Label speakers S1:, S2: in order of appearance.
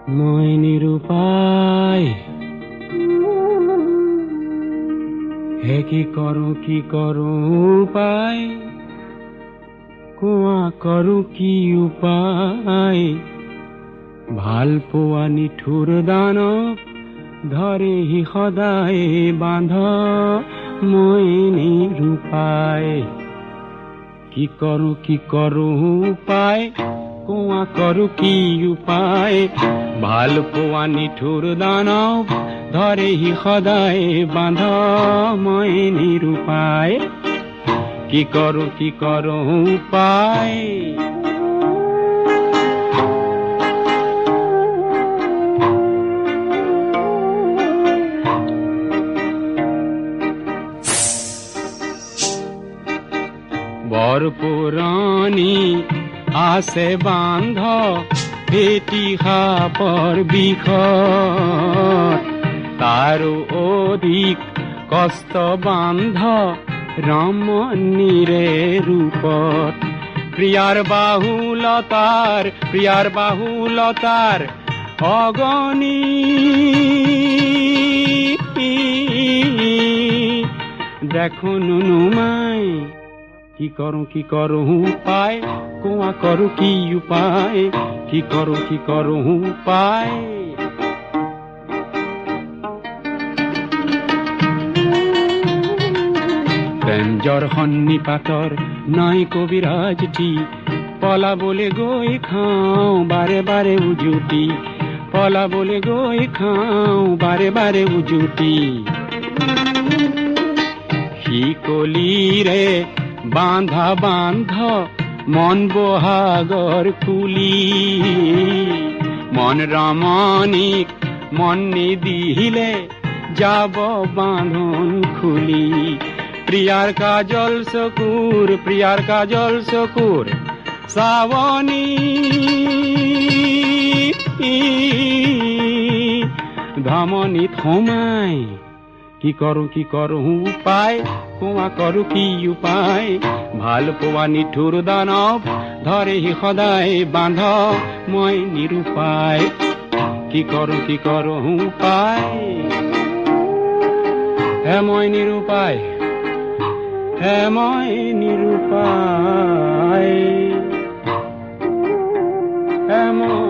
S1: মই নিৰুপায় হে কি কৰো উপায় কোৱা কৰো কি উপায় ভাল পোৱা নিঠুৰ দানৱ ধৰেহি সদায় বান্ধ মই নিৰুপায় কি কৰো উপায় কোৱা কৰো কি উপায় ভাল পোৱা নিঠুৰ দানৱ ধৰেহি সদায় বান্ধ মই নিৰুপায় কি কৰো উপায় বৰ পুৰণি আছে বান্ধ ভেটি সাপৰ বিষত তাৰো অধিক কষ্ট বান্ধ ৰমণীৰে ৰূপত প্ৰিয়াৰ বাহুলতাৰ অগণি দেখো নুনুমাই কি কৰো উপায় কোৱা কৰো কি উপায় কি কৰো উপায় ব্যঞ্জৰ সন্নিপাতৰ নাই কবিৰাজটি পলাবলে গৈ খাওঁ বাৰে বাৰে উজুতি পলাবলে গৈ খাওঁ বাৰে বাৰে উজুতি শিকলিৰে বান্ধা মন বহাগৰ কুলি মন ৰমণীক মন নিদিলে যাব বান্ধন খুলি প্ৰিয়াৰ কাজল চকুৰ চাৱনী ধমনীত সোমাই কি কৰো উপায় কোৱা কৰো কি উপায় ভাল পোৱা নিঠুৰ দানৱ ধৰেহি সদায় বান্ধ মই নিৰুপায় কি কৰো উপায় হে মই নিৰুপায় হে মই নিৰুপায় হে মই